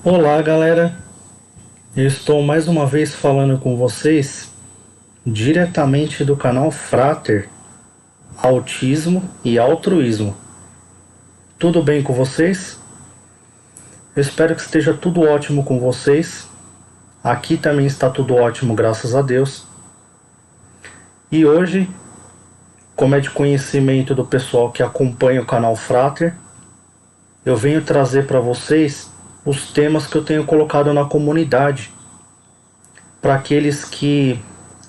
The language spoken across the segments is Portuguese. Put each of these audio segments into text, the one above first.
Olá, galera. Eu estou mais uma vez falando com vocês diretamente do canal Frater, Autismo e Altruísmo. Tudo bem com vocês? Eu espero que esteja tudo ótimo com vocês. Aqui também está tudo ótimo, graças a Deus. E hoje, como é de conhecimento do pessoal que acompanha o canal Frater, eu venho trazer para vocês os temas que eu tenho colocado na comunidade. Para aqueles que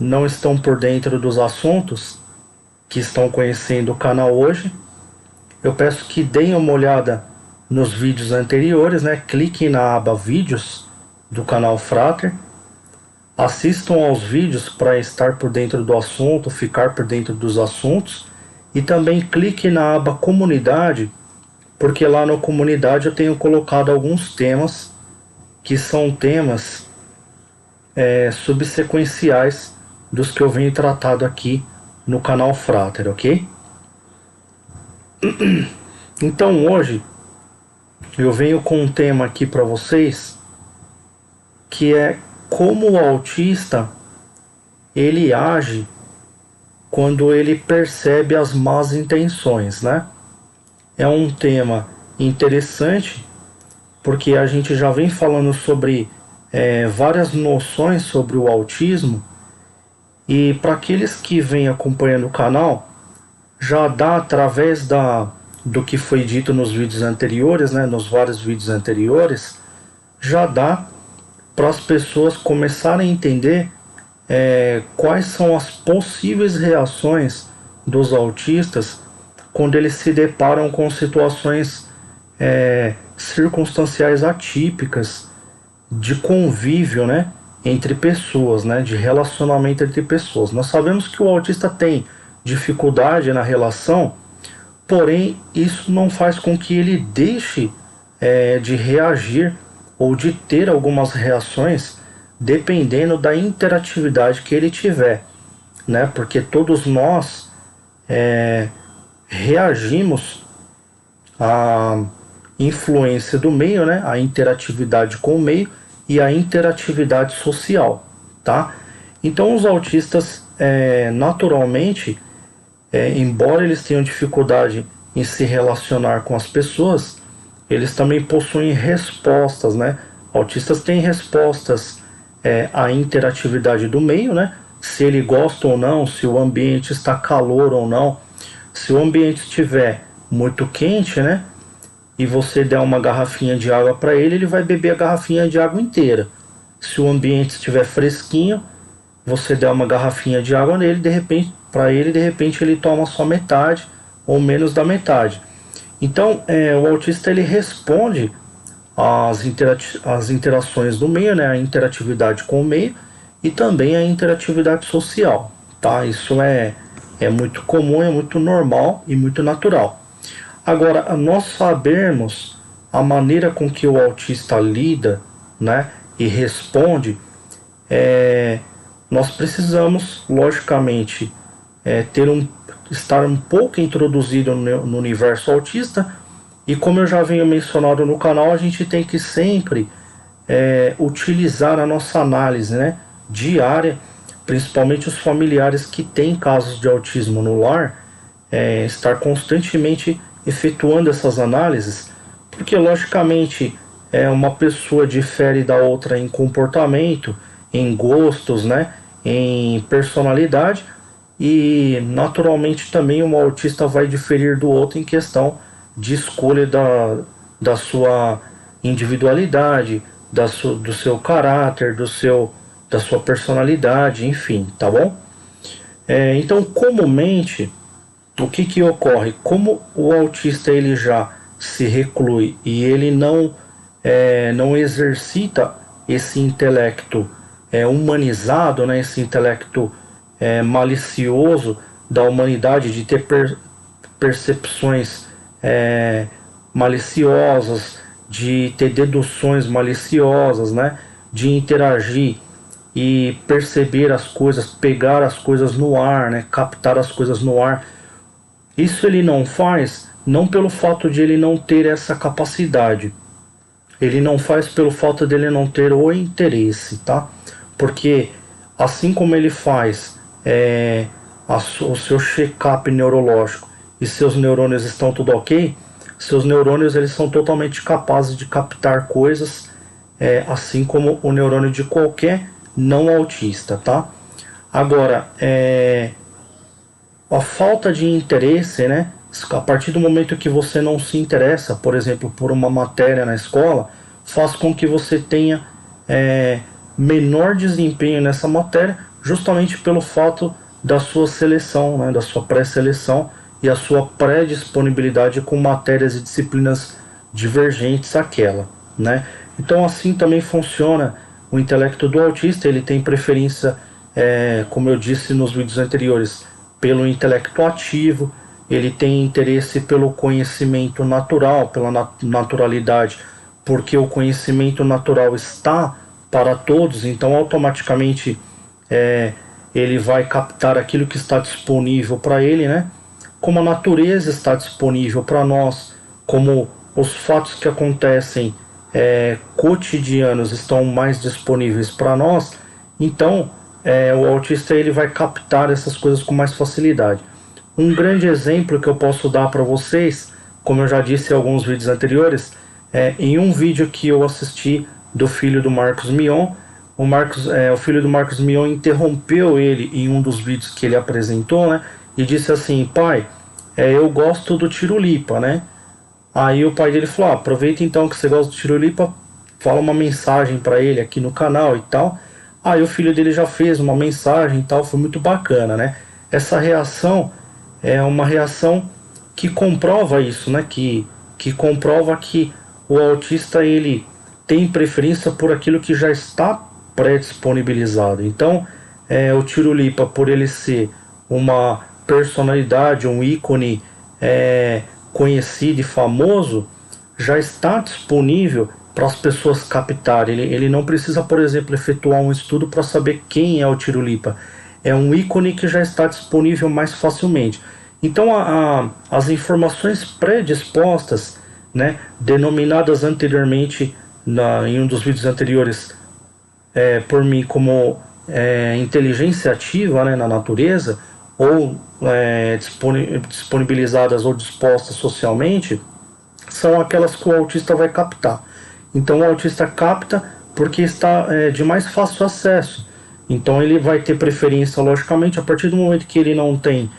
não estão por dentro dos assuntos, que estão conhecendo o canal hoje, eu peço que deem uma olhada nos vídeos anteriores, né? Cliquem na aba Vídeos do canal Frater, assistam aos vídeos para estar por dentro do assunto, ficar por dentro dos assuntos, e também clique na aba Comunidade, porque lá na comunidade eu tenho colocado alguns temas que são temas subsequenciais dos que eu venho tratado aqui no canal Frater, ok? Então hoje eu venho com um tema aqui para vocês que é como o autista ele age quando ele percebe as más intenções, né? É um tema interessante porque a gente já vem falando sobre várias noções sobre o autismo, e para aqueles que vêm acompanhando o canal, já dá através do que foi dito nos vídeos anteriores, né, nos vários vídeos anteriores, já dá para as pessoas começarem a entender quais são as possíveis reações dos autistas quando eles se deparam com situações circunstanciais atípicas de convívio, né, entre pessoas, né, de relacionamento entre pessoas. Nós sabemos que o autista tem dificuldade na relação, porém isso não faz com que ele deixe de reagir ou de ter algumas reações dependendo da interatividade que ele tiver, né, porque todos nós reagimos à influência do meio, né, a interatividade com o meio e a interatividade social, tá? Então os autistas naturalmente, embora eles tenham dificuldade em se relacionar com as pessoas, eles também possuem respostas, né? Autistas têm respostas à interatividade do meio, né? Se ele gosta ou não, se o ambiente está calor ou não. Se o ambiente estiver muito quente, né, e você der uma garrafinha de água para ele, ele vai beber a garrafinha de água inteira. Se o ambiente estiver fresquinho, você der uma garrafinha de água nele, de repente, para ele, de repente ele toma só metade ou menos da metade. Então, o autista ele responde às interações do meio, né, a interatividade com o meio e também a interatividade social, tá? Isso é muito comum, é muito normal e muito natural. Agora, nós sabermos a maneira com que o autista lida, né, e responde, nós precisamos, logicamente, estar um pouco introduzido no universo autista, e como eu já venho mencionado no canal, a gente tem que sempre utilizar a nossa análise, né, diária, principalmente os familiares que têm casos de autismo no lar, estar constantemente efetuando essas análises, porque logicamente uma pessoa difere da outra em comportamento, em gostos, né, em personalidade, e naturalmente também um autista vai diferir do outro em questão de escolha da sua individualidade, do seu caráter, da sua personalidade, enfim, tá bom? Então, comumente, o que ocorre? Como o autista ele já se reclui e ele não exercita esse intelecto humanizado, né, esse intelecto malicioso da humanidade, de ter percepções maliciosas, de ter deduções maliciosas, né, de interagir e perceber as coisas, pegar as coisas no ar, né, captar as coisas no ar. Isso ele não faz, não pelo fato de ele não ter essa capacidade, Ele não faz pelo fato dele não ter o interesse, tá? Porque assim como ele faz o seu check-up neurológico e seus neurônios estão tudo ok, seus neurônios eles são totalmente capazes de captar coisas, assim como o neurônio de qualquer não autista, tá? Agora, a falta de interesse, né? A partir do momento que você não se interessa, por exemplo, por uma matéria na escola, faz com que você tenha menor desempenho nessa matéria, justamente pelo fato da sua seleção, né, da sua pré-seleção e a sua pré-disponibilidade com matérias e disciplinas divergentes àquela, né? Então assim também funciona o intelecto do autista. Ele tem preferência, como eu disse nos vídeos anteriores, pelo intelecto ativo. Ele tem interesse pelo conhecimento natural, pela naturalidade, porque o conhecimento natural está para todos, então automaticamente ele vai captar aquilo que está disponível para ele, né? Como a natureza está disponível para nós, como os fatos que acontecem cotidianos estão mais disponíveis para nós, então o autista ele vai captar essas coisas com mais facilidade. Um grande exemplo que eu posso dar para vocês, como eu já disse em alguns vídeos anteriores, em um vídeo que eu assisti do filho do Marcos Mion. O filho do Marcos Mion interrompeu ele em um dos vídeos que ele apresentou, né? E disse assim: pai, eu gosto do Tirolipa, né? Aí o pai dele falou: aproveita então que você gosta do Tirolipa, fala uma mensagem para ele aqui no canal e tal. Aí o filho dele já fez uma mensagem e tal, foi muito bacana, né? Essa reação é uma reação que comprova isso, né? Que comprova que o autista ele tem preferência por aquilo que já está pré-disponibilizado. Então, o Tirolipa, por ele ser uma personalidade, um ícone conhecido e famoso, já está disponível para as pessoas captarem. Ele não precisa, por exemplo, efetuar um estudo para saber quem é o Tirolipa. É um ícone que já está disponível mais facilmente. Então, as informações predispostas, né, denominadas anteriormente em um dos vídeos anteriores por mim como inteligência ativa, né, na natureza, ou disponibilizadas ou dispostas socialmente, são aquelas que o autista vai captar. Então o autista capta porque está de mais fácil acesso. Então ele vai ter preferência, logicamente, a partir do momento que ele não tem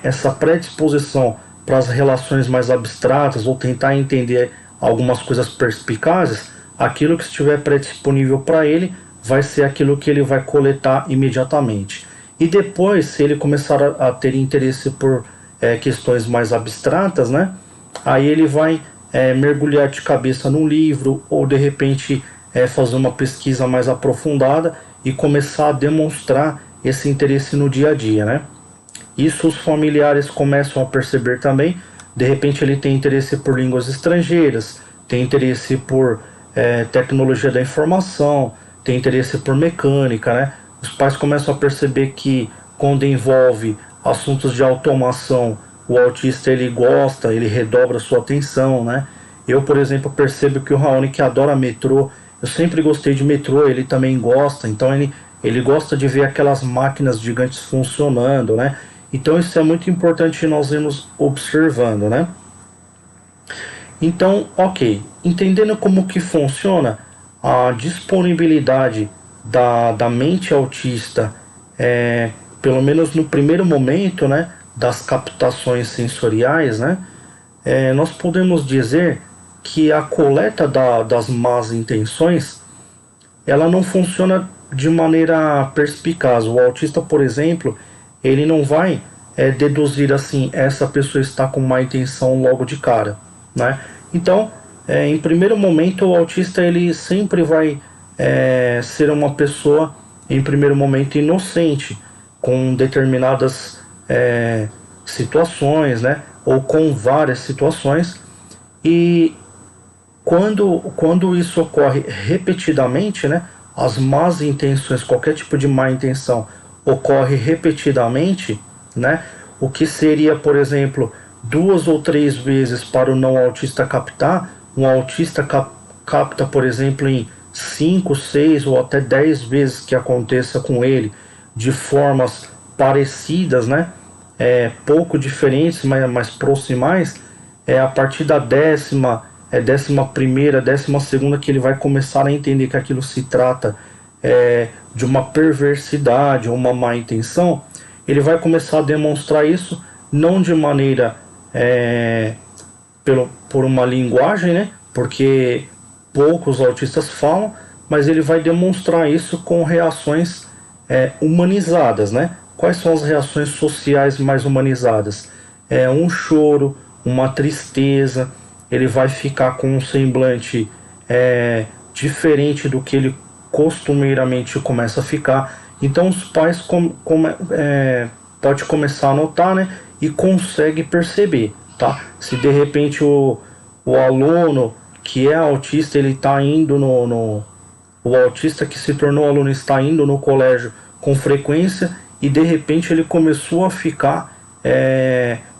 essa predisposição para as relações mais abstratas ou tentar entender algumas coisas perspicazes. Aquilo que estiver predisponível para ele vai ser aquilo que ele vai coletar imediatamente. E depois, se ele começar a ter interesse por questões mais abstratas, né, aí ele vai mergulhar de cabeça num livro ou de repente fazer uma pesquisa mais aprofundada e começar a demonstrar esse interesse no dia a dia, né? Isso os familiares começam a perceber também. De repente ele tem interesse por línguas estrangeiras, tem interesse por tecnologia da informação, tem interesse por mecânica, né? Os pais começam a perceber que quando envolve assuntos de automação, o autista ele gosta, ele redobra sua atenção, né? Eu, por exemplo, percebo que o Raoni, que adora metrô, eu sempre gostei de metrô, ele também gosta, então ele gosta de ver aquelas máquinas gigantes funcionando, né? Então isso é muito importante nós irmos observando, né? Então, ok, entendendo como que funciona a disponibilidade da mente autista, pelo menos no primeiro momento, né, das captações sensoriais, né, nós podemos dizer que a coleta das más intenções, ela não funciona de maneira perspicaz. O autista, por exemplo, ele não vai deduzir assim, essa pessoa está com má intenção logo de cara, né? Então, em primeiro momento, o autista ele sempre vai ser uma pessoa, em primeiro momento, inocente, com determinadas situações, né? Ou com várias situações. E quando isso ocorre repetidamente, né? As más intenções, qualquer tipo de má intenção ocorre repetidamente, né? O que seria, por exemplo, 2 ou 3 vezes para o não autista captar, um autista capta, por exemplo, em 5, 6 ou até 10 vezes que aconteça com ele de formas parecidas, né? Pouco diferentes, mas proximais, a partir da décima primeira, 12ª que ele vai começar a entender que aquilo se trata de uma perversidade ou uma má intenção. Ele vai começar a demonstrar isso não de maneira por uma linguagem, né? Porque poucos autistas falam, mas ele vai demonstrar isso com reações humanizadas, né? Quais são as reações sociais mais humanizadas? Um choro, uma tristeza, ele vai ficar com um semblante diferente do que ele costumeiramente começa a ficar. Então os pais pode começar a notar, né? E consegue perceber, tá? Se de repente o aluno que é autista, ele está indo o autista que se tornou aluno está indo no colégio com frequência e de repente ele começou a ficar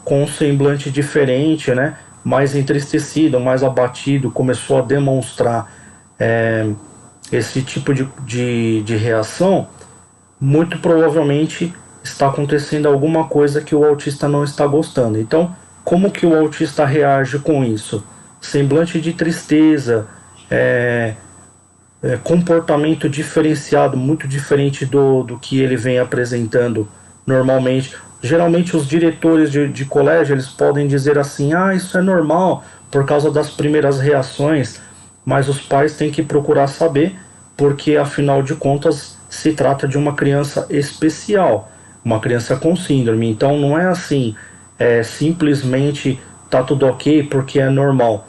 com um semblante diferente, né? Mais entristecido, mais abatido, começou a demonstrar esse tipo de reação, muito provavelmente está acontecendo alguma coisa que o autista não está gostando. Então, como que o autista reage com isso? Semblante de tristeza, comportamento diferenciado, muito diferente do que ele vem apresentando normalmente. Geralmente os diretores de colégio, eles podem dizer assim, isso é normal, por causa das primeiras reações, mas os pais têm que procurar saber, porque afinal de contas se trata de uma criança especial, uma criança com síndrome. Então não é assim, simplesmente tá tudo ok porque é normal.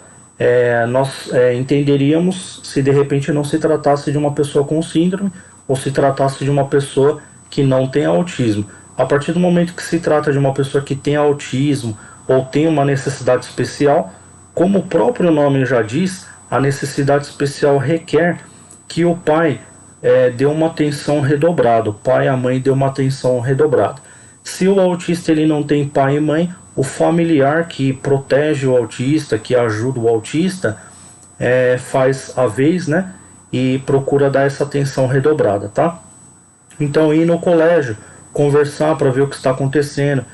Nós entenderíamos se de repente não se tratasse de uma pessoa com síndrome ou se tratasse de uma pessoa que não tem autismo. A partir do momento que se trata de uma pessoa que tem autismo ou tem uma necessidade especial, como o próprio nome já diz, a necessidade especial requer que o pai dê uma atenção redobrada, o pai e a mãe dê uma atenção redobrada. Se o autista ele não tem pai e mãe, o familiar que protege o autista, que ajuda o autista, faz a vez, né? E procura dar essa atenção redobrada, tá? Então ir no colégio, conversar para ver o que está acontecendo,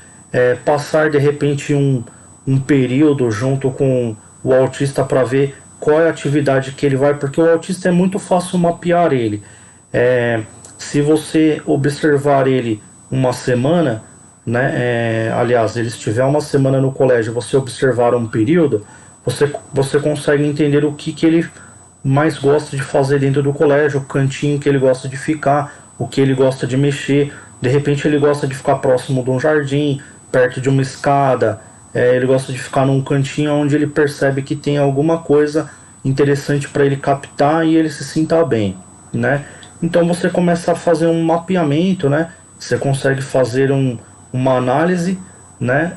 passar de repente um período junto com o autista para ver qual é a atividade que ele vai, porque o autista é muito fácil mapear ele. Se você observar ele uma semana, né? Aliás, ele estiver uma semana no colégio, você observar um período, você consegue entender o que ele mais gosta de fazer dentro do colégio, o cantinho que ele gosta de ficar, o que ele gosta de mexer. De repente ele gosta de ficar próximo de um jardim, perto de uma escada, ele gosta de ficar num cantinho onde ele percebe que tem alguma coisa interessante para ele captar e ele se sinta bem, né? Então você começa a fazer um mapeamento, né? Você consegue fazer uma análise, né?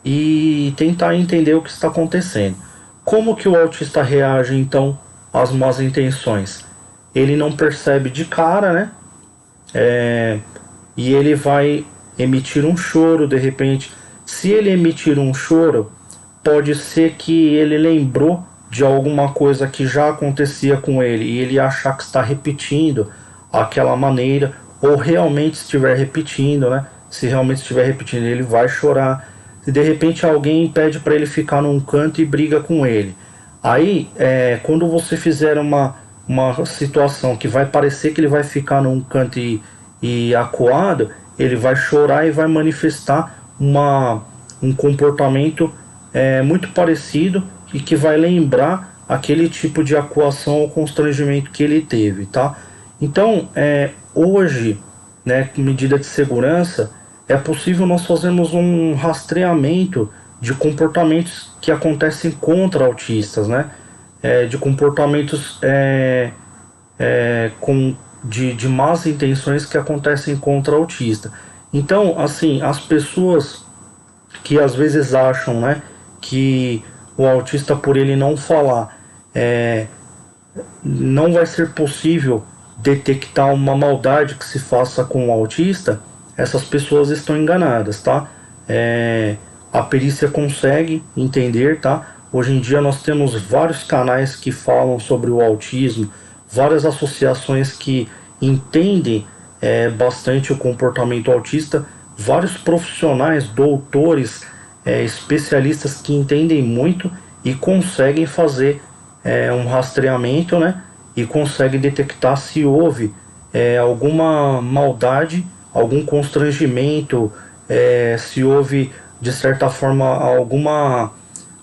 E tentar entender o que está acontecendo. Como que o autista reage então às más intenções? Ele não percebe de cara, né? E ele vai emitir um choro de repente. Se ele emitir um choro, pode ser que ele lembrou de alguma coisa que já acontecia com ele e ele achar que está repetindo aquela maneira, ou realmente estiver repetindo, né? Se realmente estiver repetindo, ele vai chorar. Se de repente alguém pede para ele ficar num canto e briga com ele, aí quando você fizer uma situação que vai parecer que ele vai ficar num canto e acuado, ele vai chorar e vai manifestar um comportamento muito parecido e que vai lembrar aquele tipo de acuação ou constrangimento que ele teve, tá? Então, hoje, né, com medida de segurança, é possível nós fazermos um rastreamento de comportamentos que acontecem contra autistas, né? De comportamentos de más intenções que acontecem contra autista. Então, assim, as pessoas que às vezes acham, né, que o autista, por ele não falar, não vai ser possível detectar uma maldade que se faça com o autista, essas pessoas estão enganadas, tá? A perícia consegue entender, tá? Hoje em dia nós temos vários canais que falam sobre o autismo, várias associações que entendem bastante o comportamento autista, vários profissionais, doutores, especialistas que entendem muito e conseguem fazer um rastreamento, né? E conseguem detectar se houve alguma maldade, algum constrangimento, se houve de certa forma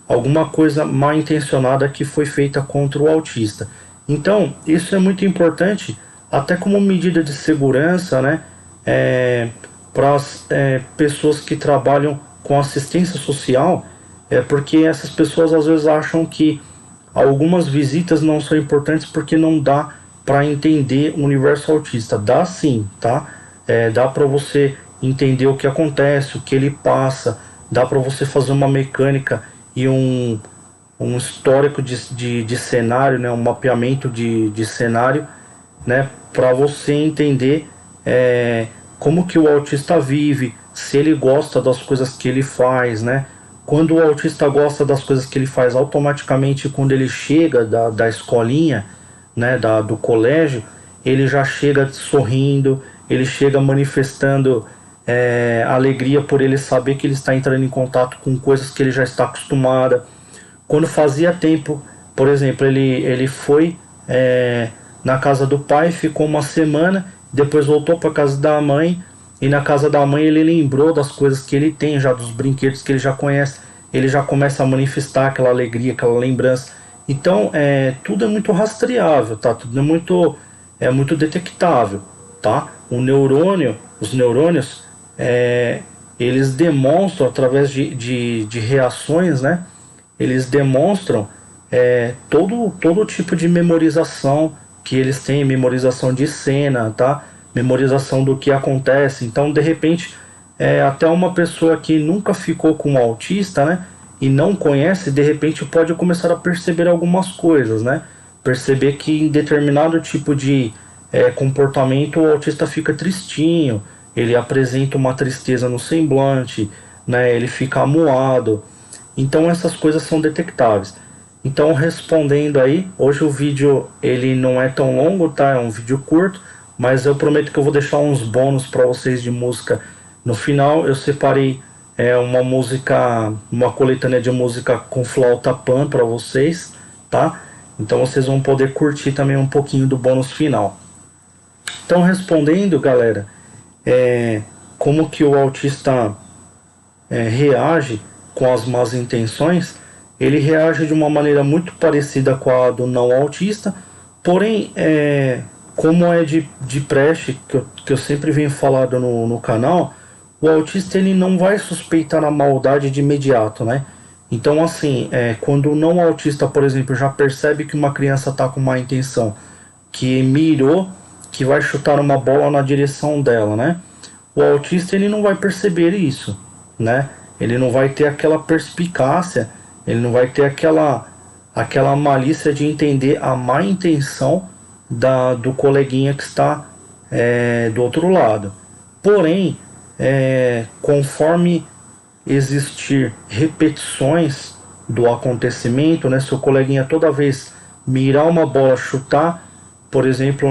alguma coisa mal intencionada que foi feita contra o autista. Então, isso é muito importante, até como medida de segurança, né? Para as pessoas que trabalham com assistência social, porque essas pessoas às vezes acham que algumas visitas não são importantes porque não dá para entender o universo autista. Dá sim, tá? Dá para você entender o que acontece, o que ele passa, dá para você fazer uma mecânica e um histórico de cenário, né? Um mapeamento de cenário, né? Para você entender como que o autista vive, se ele gosta das coisas que ele faz, né? Quando o autista gosta das coisas que ele faz, automaticamente quando ele chega da escolinha, né, do colégio, ele já chega sorrindo, ele chega manifestando alegria por ele saber que ele está entrando em contato com coisas que ele já está acostumado. Quando fazia tempo, por exemplo, ele foi na casa do pai, ficou uma semana, depois voltou para a casa da mãe, e na casa da mãe ele lembrou das coisas que ele tem, já dos brinquedos que ele já conhece, ele já começa a manifestar aquela alegria, aquela lembrança. Então, tudo é muito rastreável, tá? Tudo é muito detectável, tá? Os neurônios, eles demonstram através de reações, né? Eles demonstram todo tipo de memorização que eles têm, memorização de cena, tá? Memorização do que acontece. Então, de repente, até uma pessoa que nunca ficou com um autista, né? E não conhece, de repente pode começar a perceber algumas coisas, né? Perceber que em determinado tipo de comportamento o autista fica tristinho, ele apresenta uma tristeza no semblante, né? Ele fica amuado. Então essas coisas são detectáveis. Então, respondendo aí, hoje o vídeo ele não é tão longo, tá? É um vídeo curto, mas eu prometo que eu vou deixar uns bônus para vocês de música no final. Eu separei uma música, uma coletânea de música com flauta pan para vocês, tá? Então vocês vão poder curtir também um pouquinho do bônus final. Então, respondendo, galera, como que o autista reage com as más intenções? Ele reage de uma maneira muito parecida com a do não autista, porém, como é de praxe, que eu sempre venho falando no canal, o autista ele não vai suspeitar a maldade de imediato, né? Então, assim, quando o não autista, por exemplo, já percebe que uma criança está com má intenção, que mirou, que vai chutar uma bola na direção dela, né? O autista ele não vai perceber isso, né? Ele não vai ter aquela perspicácia, ele não vai ter aquela malícia de entender a má intenção do coleguinha que está do outro lado. Porém, conforme existir repetições do acontecimento, né? Se o coleguinha toda vez mirar uma bola, chutar, por exemplo,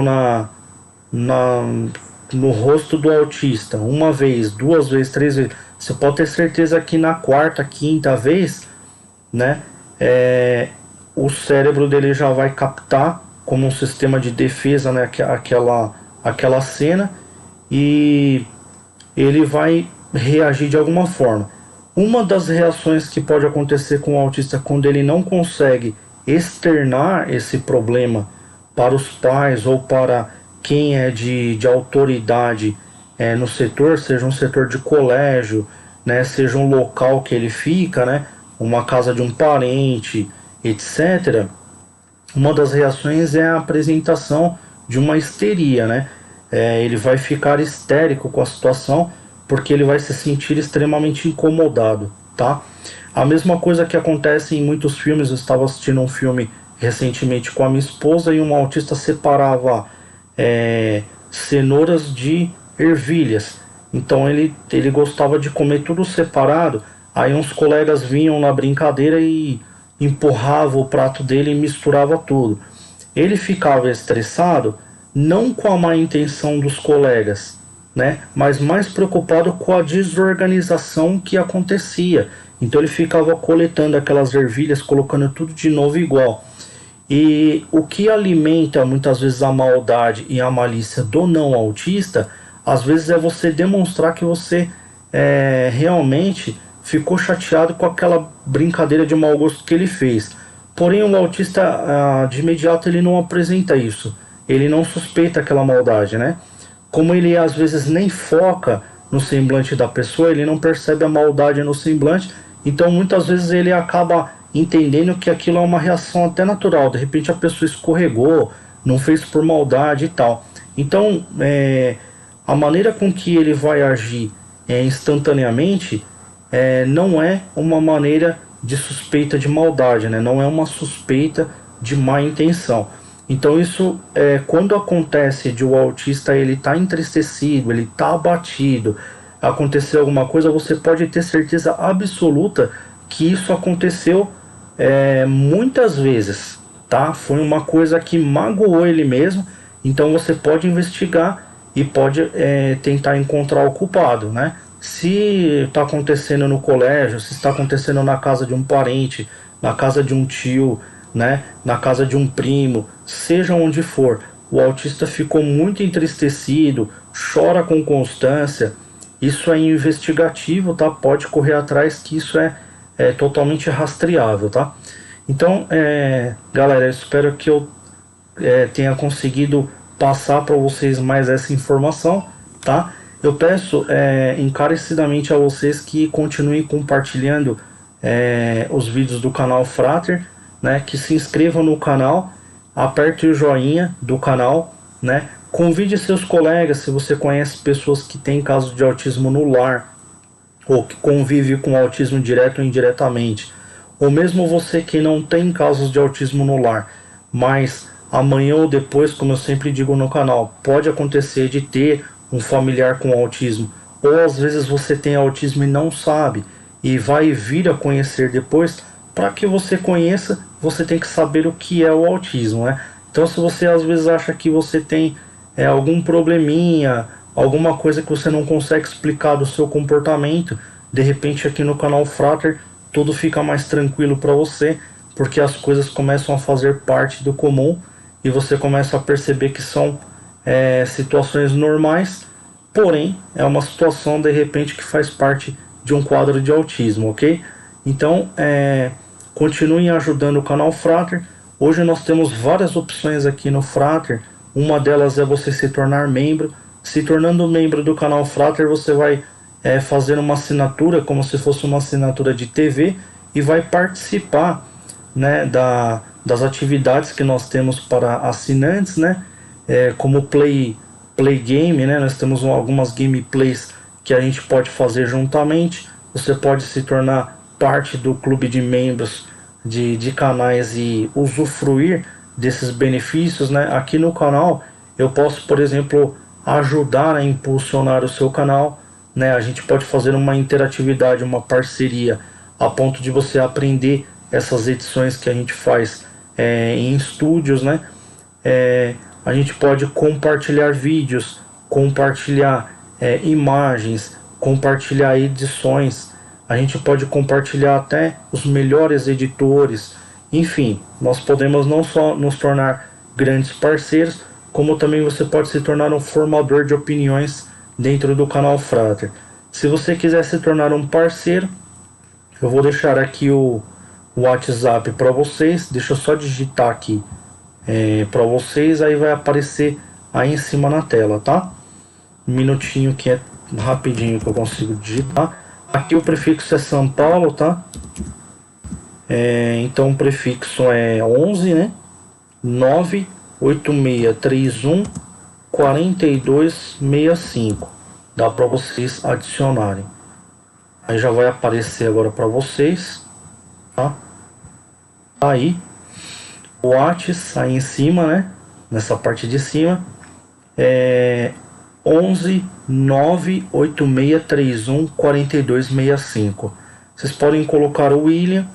no rosto do autista, uma vez, duas vezes, três vezes, você pode ter certeza que na quarta, quinta vez, né, o cérebro dele já vai captar como um sistema de defesa, né, aquela cena, e ele vai reagir de alguma forma. Uma das reações que pode acontecer com o autista quando ele não consegue externar esse problema para os pais ou para quem é de autoridade no setor, seja um setor de colégio, né, seja um local que ele fica, né, uma casa de um parente, etc. Uma das reações é a apresentação de uma histeria, né? Ele vai ficar histérico com a situação porque ele vai se sentir extremamente incomodado, tá? A mesma coisa que acontece em muitos filmes. Eu estava assistindo um filme recentemente com a minha esposa e um autista separava cenouras de ervilhas. Então ele gostava de comer tudo separado. Aí uns colegas vinham na brincadeira e empurrava o prato dele e misturava tudo. Ele ficava estressado não com a má intenção dos colegas, né, mas mais preocupado com a desorganização que acontecia. Então ele ficava coletando aquelas ervilhas, colocando tudo de novo igual. E o que alimenta muitas vezes a maldade e a malícia do não autista, às vezes é você demonstrar que você realmente ficou chateado com aquela brincadeira de mau gosto que ele fez. Porém, o autista de imediato ele não apresenta isso. Ele não suspeita aquela maldade, né? Como ele às vezes nem foca no semblante da pessoa, ele não percebe a maldade no semblante, então muitas vezes ele acaba entendendo que aquilo é uma reação até natural. De repente a pessoa escorregou, não fez por maldade e tal. Então, a maneira com que ele vai agir instantaneamente não é uma maneira de suspeita de maldade, né? Não é uma suspeita de má intenção. Então isso quando acontece de o autista ele tá entristecido, ele tá abatido, aconteceu alguma coisa, você pode ter certeza absoluta que isso aconteceu muitas vezes, tá? Foi uma coisa que magoou ele mesmo, então você pode investigar e pode tentar encontrar o culpado, né? Se está acontecendo no colégio, se está acontecendo na casa de um parente, na casa de um tio, né, na casa de um primo, seja onde for, o autista ficou muito entristecido, chora com constância, isso é investigativo, tá? Pode correr atrás que isso é totalmente rastreável, tá? Então, galera, eu espero que eu tenha conseguido passar para vocês mais essa informação, tá? Eu peço encarecidamente a vocês que continuem compartilhando os vídeos do canal Frater, né? Que se inscrevam no canal, aperte o joinha do canal, né? Convide seus colegas, se você conhece pessoas que têm casos de autismo no lar, ou que convive com autismo direto ou indiretamente, ou mesmo você que não tem casos de autismo no lar, mas amanhã ou depois, como eu sempre digo no canal, pode acontecer de ter um familiar com autismo, ou às vezes você tem autismo e não sabe, e vai vir a conhecer depois. Para que você conheça, você tem que saber o que é o autismo, né? Então, se você às vezes acha que você tem algum probleminha, alguma coisa que você não consegue explicar do seu comportamento, de repente aqui no canal Frater tudo fica mais tranquilo para você, porque as coisas começam a fazer parte do comum e você começa a perceber que são situações normais, porém é uma situação de repente que faz parte de um quadro de autismo, ok? Então, continuem ajudando o canal Frater. Hoje nós temos várias opções aqui no Frater. Uma delas é você se tornar membro. Se tornando membro do canal Frater, você vai fazer uma assinatura, como se fosse uma assinatura de TV, e vai participar, né, das atividades que nós temos para assinantes, né, como play game, né, nós temos algumas gameplays que a gente pode fazer juntamente. Você pode se tornar parte do clube de membros de canais e usufruir desses benefícios, né? Aqui no canal eu posso, por exemplo, ajudar a impulsionar o seu canal, né? A gente pode fazer uma interatividade, uma parceria, a ponto de você aprender essas edições que a gente faz em estúdios, né? A gente pode compartilhar vídeos, compartilhar imagens, compartilhar edições. A gente pode compartilhar até os melhores editores. Enfim, nós podemos não só nos tornar grandes parceiros, como também você pode se tornar um formador de opiniões dentro do canal Frater. Se você quiser se tornar um parceiro, eu vou deixar aqui o WhatsApp para vocês. Deixa eu só digitar aqui para vocês, aí vai aparecer aí em cima na tela, tá? Um minutinho que é rapidinho que eu consigo digitar. Aqui o prefixo é São Paulo, tá? Então o prefixo é 11, né? 98631 4265. Dá para vocês adicionarem. Aí já vai aparecer agora para vocês, tá? Aí o WhatsApp aí em cima, né? Nessa parte de cima 11 98631 4265. Vocês podem colocar o William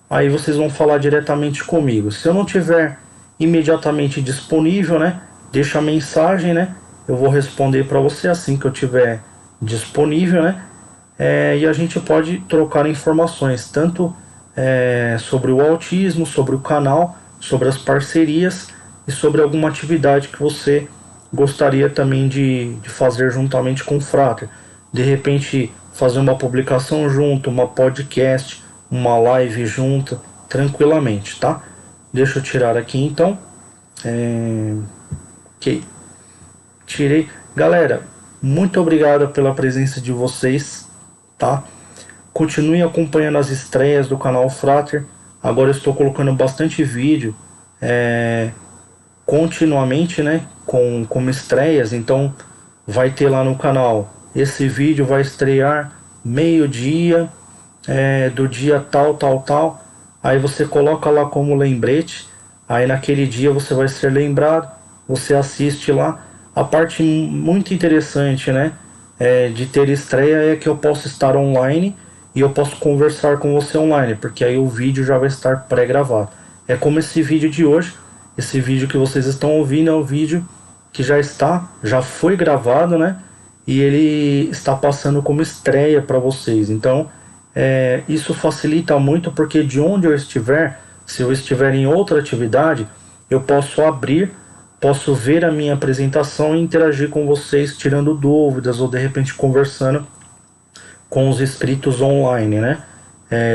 aí vocês vão falar diretamente comigo. Se eu não tiver imediatamente disponível, né, deixa a mensagem, né, eu vou responder para você assim que eu tiver disponível, né, e a gente pode trocar informações, tanto sobre o autismo, sobre o canal, sobre as parcerias e sobre alguma atividade que você gostaria também de fazer juntamente com o Frater. De repente, fazer uma publicação junto, uma podcast, uma live junto, tranquilamente, tá? Deixa eu tirar aqui então. Ok, tirei. Galera, muito obrigado pela presença de vocês, tá? Continue acompanhando as estreias do canal Frater. Agora eu estou colocando bastante vídeo continuamente, né? Com estreias. Então vai ter lá no canal. Esse vídeo vai estrear meio-dia do dia tal, tal, tal. Aí você coloca lá como lembrete. Aí naquele dia você vai ser lembrado. Você assiste lá. A parte muito interessante, né? De ter estreia é que eu posso estar online e eu posso conversar com você online, porque aí o vídeo já vai estar pré-gravado. É como esse vídeo de hoje. Esse vídeo que vocês estão ouvindo é um vídeo que já foi gravado, né? E ele está passando como estreia para vocês. Então, isso facilita muito, porque de onde eu estiver, se eu estiver em outra atividade, eu posso abrir, posso ver a minha apresentação e interagir com vocês, tirando dúvidas ou de repente conversando com os inscritos online, né?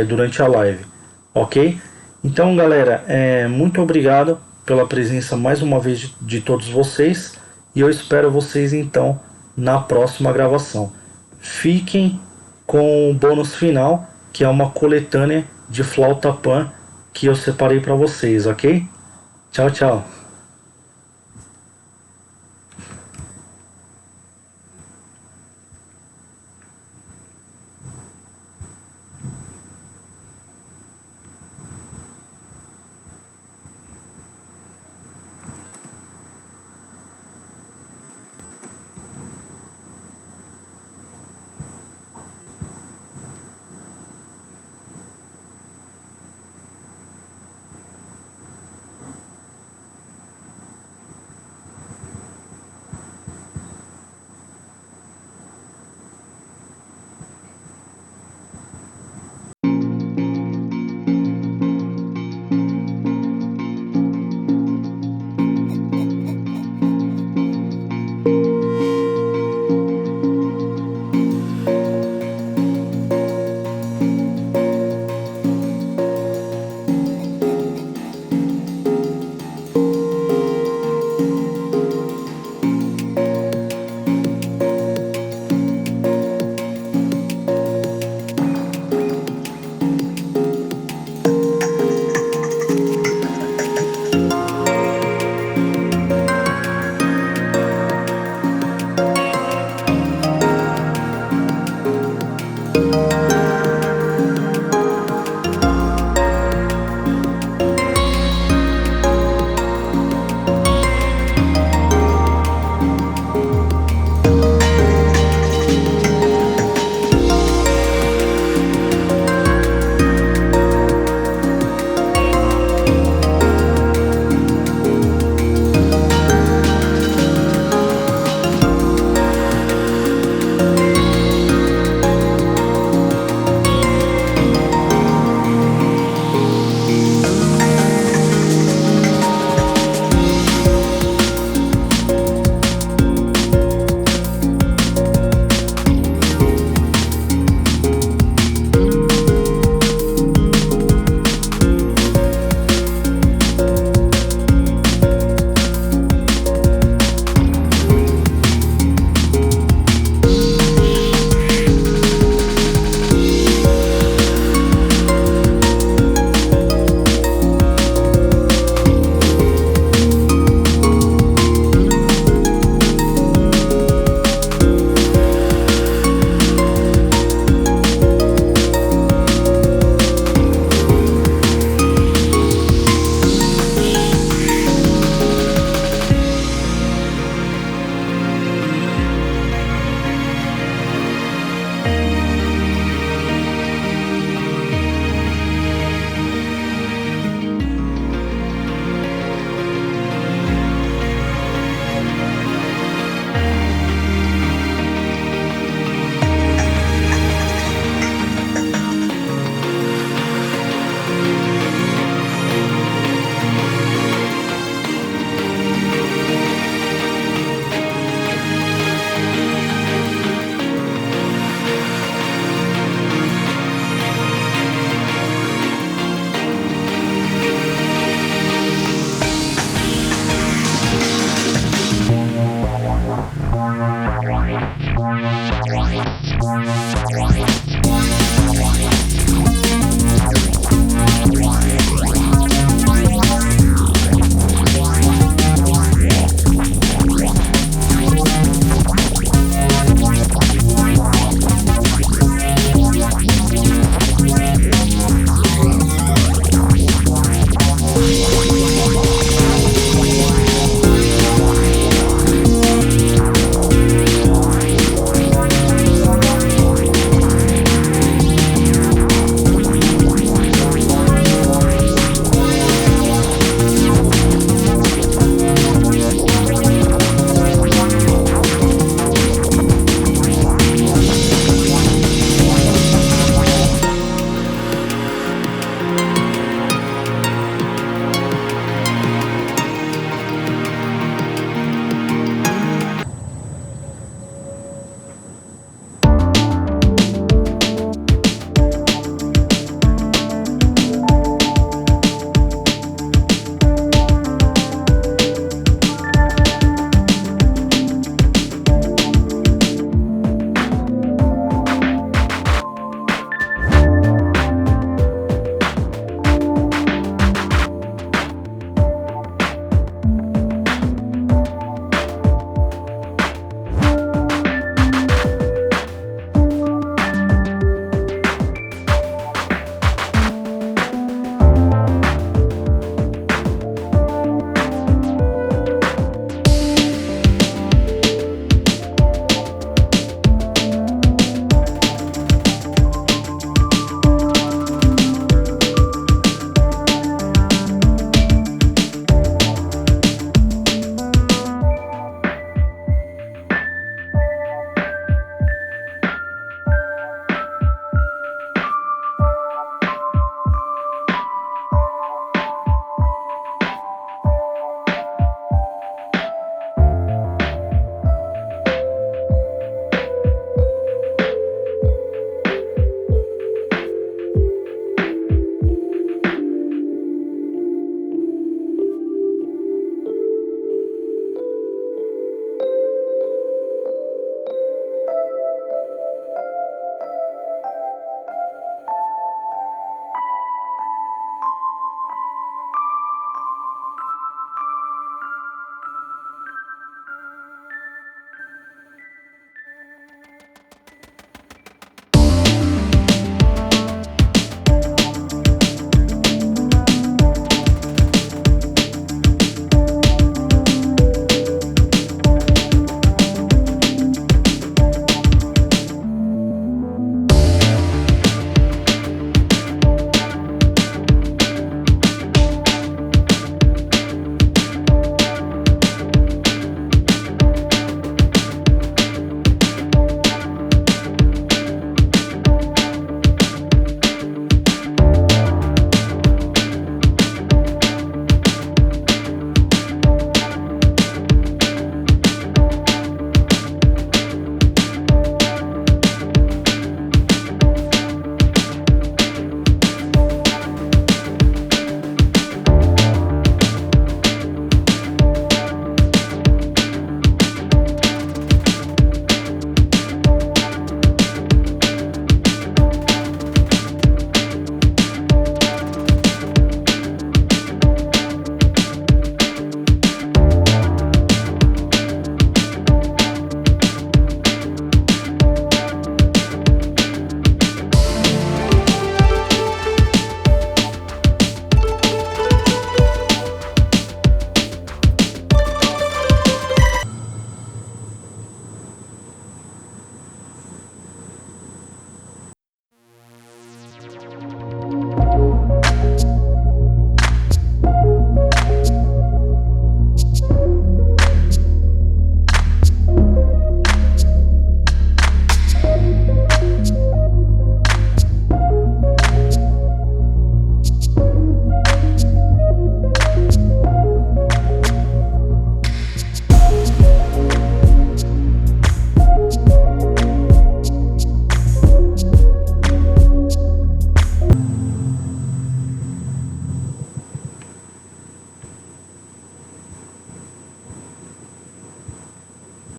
Durante a live, ok? Então, galera, muito obrigado pela presença mais uma vez de todos vocês e eu espero vocês então na próxima gravação. Fiquem com o bônus final, que é uma coletânea de flauta pan que eu separei para vocês, ok? Tchau, tchau.